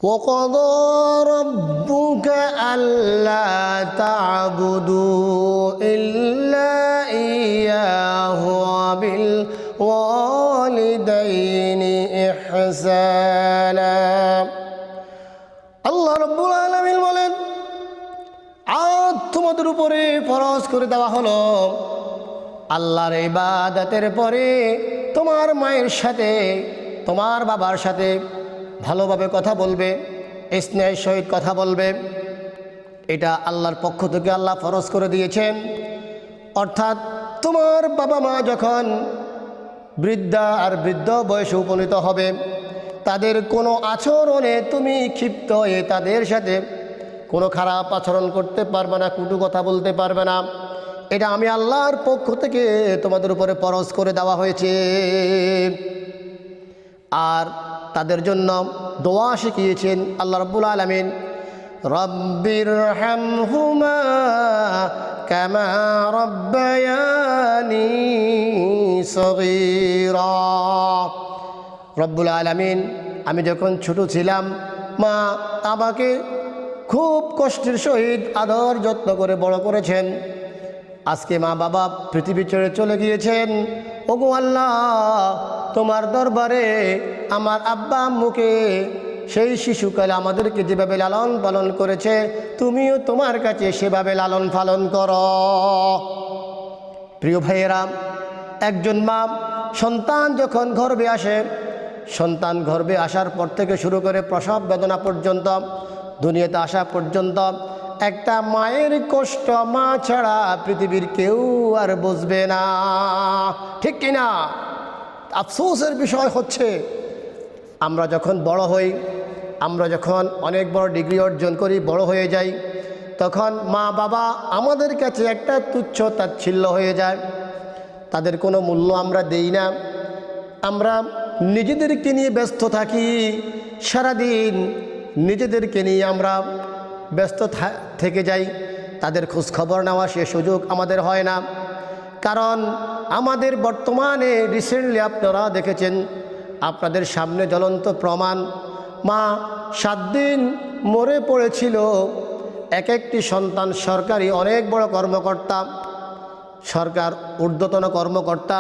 وقضى ربك ألا تعبدوا إلا إياه وبالوالدين إحسانا আল্লাহ রাব্বুল আলামিন বলেন, আজ তোমাদের উপরে ফরজ করে দেওয়া হলো আল্লাহর ইবাদতের পরে তোমার মায়ের সাথে তোমার বাবার সাথে ভালোভাবে কথা বলবে, স্নেহের সহিত কথা বলবে। এটা আল্লাহর পক্ষ থেকে আল্লাহ ফরজ করে দিয়েছেন। অর্থাৎ তোমার বাবা মা যখন বৃদ্ধা আর বৃদ্ধ বয়সে উপনীত হবে, তাদের কোনো আচরণে তুমি ক্ষিপ্ত হয়ে তাদের সাথে কোনো খারাপ আচরণ করতে পারবে না, কটু কথা বলতে পারবে না। এটা আমি আল্লাহর পক্ষ থেকে তোমাদের উপরে ফরজ করে দেওয়া হয়েছে। আর তাদের জন্য দোয়া শিখিয়েছেন আল্লাহ রাব্বুল আলামিন, রব্বিরহামহুমা কামা রাব্বায়ানি সগীরা। রব্বুল আলামিন, আমি যখন ছোট ছিলাম মা আমাকে খুব কষ্টের সহিত আদর যত্ন করে বড় করেছেন। আজকে মা বাবা পৃথিবী ছেড়ে চলে গিয়েছেন। ওগো আল্লাহ, তোমার দরবারে আমার আব্বা আম্মুকে সেই শিশুকালে আমাদেরকে যেভাবে লালন পালন করেছে, তুমিও তোমার কাছে সেভাবে লালন পালন করো। প্রিয় ভাইয়েরা, একজন মা সন্তান যখন গর্ভে আসে, সন্তান গর্ভে আসার পর থেকে শুরু করে প্রসব বেদনা পর্যন্ত, দুনিয়াতে আসা পর্যন্ত একটা মায়ের কষ্ট মা ছাড়া পৃথিবীর কেউ আর বুঝবে না, ঠিক কিনা? আফসোসের বিষয় হচ্ছে, আমরা যখন বড় হই, আমরা যখন অনেক বড় ডিগ্রি অর্জন করি, বড় হয়ে যাই, তখন মা বাবা আমাদের কাছে একটা তুচ্ছ তাচ্ছিল্য হয়ে যায়। তাদের কোনো মূল্য আমরা দেই না। আমরা নিজেদেরকে নিয়ে ব্যস্ত থাকি, সারাদিন নিজেদেরকে নিয়ে আমরা ব্যস্ত থেকে যাই। তাদের খোঁজখবর নেওয়া সে সুযোগ আমাদের হয় না। কারণ আমাদের বর্তমানে রিসেন্টলি আপনারা দেখেছেন, আপনাদের সামনে জ্বলন্ত প্রমাণ, মা 7 দিন মরে পড়েছিল। এক একটি সন্তান সরকারি অনেক বড় কর্মকর্তা, সরকার ঊর্ধ্বতন কর্মকর্তা,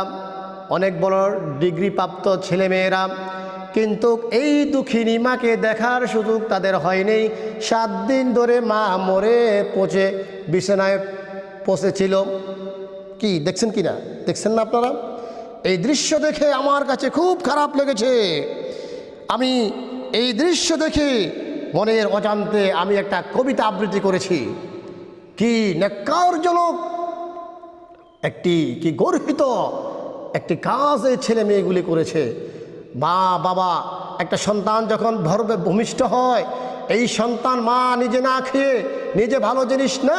অনেক বড় ডিগ্রিপ্রাপ্ত ছেলেমেয়েরা, কিন্তু এই দুঃখিনী মাকে দেখার সুযোগ তাদের হয়নি। 7 দিন ধরে মা মরে পচে বিছানায় পচেছিল। কি দেখছেন কি না? দেখছেন না আপনারা? এই দৃশ্য দেখে আমার কাছে খুব খারাপ লেগেছে। আমি এই দৃশ্য দেখে মনের অজান্তে আমি একটা কবিতা আবৃত্তি করেছি। কি ন্যাক্কারজনক একটি, কি গর্হিত একটি কাজ এই ছেলে মেয়েগুলি করেছে। মা বাবা, একটা সন্তান যখন ভূমিষ্ঠ হয়, এই সন্তান মা নিজে না খেয়ে, নিজে ভালো জিনিস না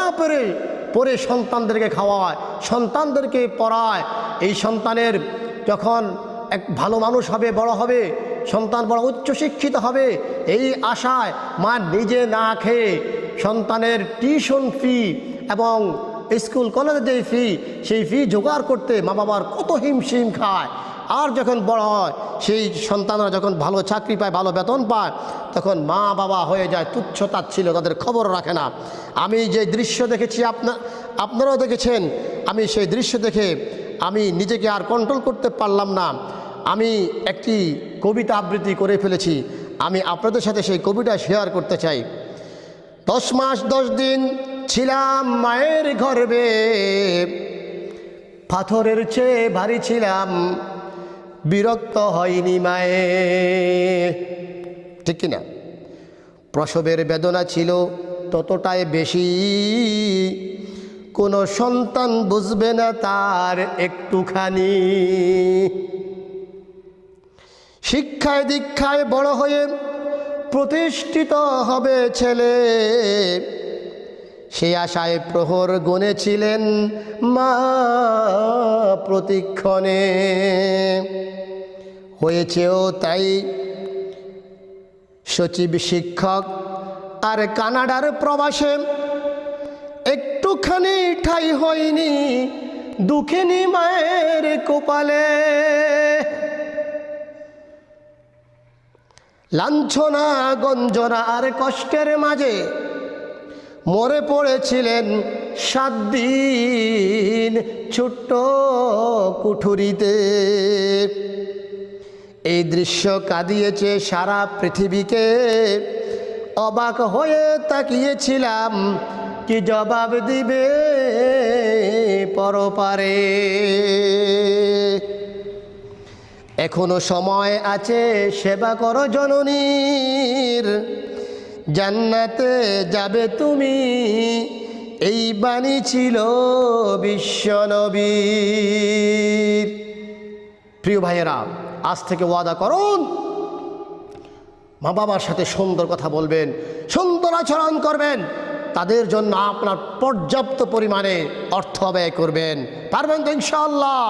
পরে সন্তানদেরকে খাওয়ায়, সন্তানদেরকে পড়ায়। এই সন্তানের যখন এক ভালো মানুষ হবে, বড় হবে, সন্তান বড় উচ্চশিক্ষিত হবে, এই আশায় মা নিজে না খেয়ে সন্তানের টিউশন ফি এবং স্কুল কলেজে যে ফি, সেই ফি জোগাড় করতে মা বাবার কত হিমশিম খায়। আর যখন বড় হয়, সেই সন্তানরা যখন ভালো চাকরি পায়, ভালো বেতন পায়, তখন মা বাবা হয়ে যায় তুচ্ছ তাচ্ছিল্য, তাদের খবর রাখে না। আমি যে দৃশ্য দেখেছি, আপনারাও দেখেছেন। আমি সেই দৃশ্য দেখে আমি নিজেকে আর কন্ট্রোল করতে পারলাম না। আমি একটি কবিতা আবৃত্তি করে ফেলেছি। আমি আপনাদের সাথে সেই কবিতা শেয়ার করতে চাই। 10 মাস 10 দিন ছিলাম মায়ের গর্ভে, পাথরের চেয়ে ভারী ছিলাম, বিরক্ত হয়নি মায়ে, ঠিক কিনা? প্রসবের বেদনা ছিল ততটাই বেশি, কোনো সন্তান বুঝবে না তার একটুখানি। শিক্ষায় দীক্ষায় বড় হয়ে প্রতিষ্ঠিত হবে ছেলে, সেই আশায় প্রহর গুনেছিলেন মা প্রতিক্ষণে। হয়েছেও তাই। সচিব, শিক্ষক আর কানাডার প্রবাসে একটুখানি ঠাই হয়নি দুঃখিনী মায়ের কপালে। লাঞ্ছনা গঞ্জনা আর কষ্টের মাঝে মরে পড়েছিলেন 7 দিন ছোট্ট কুঠুরিতে। এই দৃশ্য কাঁদিয়েছে সারা পৃথিবীকে। অবাক হয়ে তাকিয়েছিলাম কি জবাব দিবে পরপারে। এখনো সময় আছে, সেবা করো জননীর, জান্নাতে যাবে তুমি, এই বাণী ছিল বিশ্বনবীর। প্রিয় ভাইয়েরা, আজ থেকে ওয়াদা করুন, মা বাবার সাথে সুন্দর কথা বলবেন, সুন্দর আচরণ করবেন, তাদের জন্য আপনার পর্যাপ্ত পরিমাণে অর্থ ব্যয় করবেন। পারবেন তো ইনশাআল্লাহ?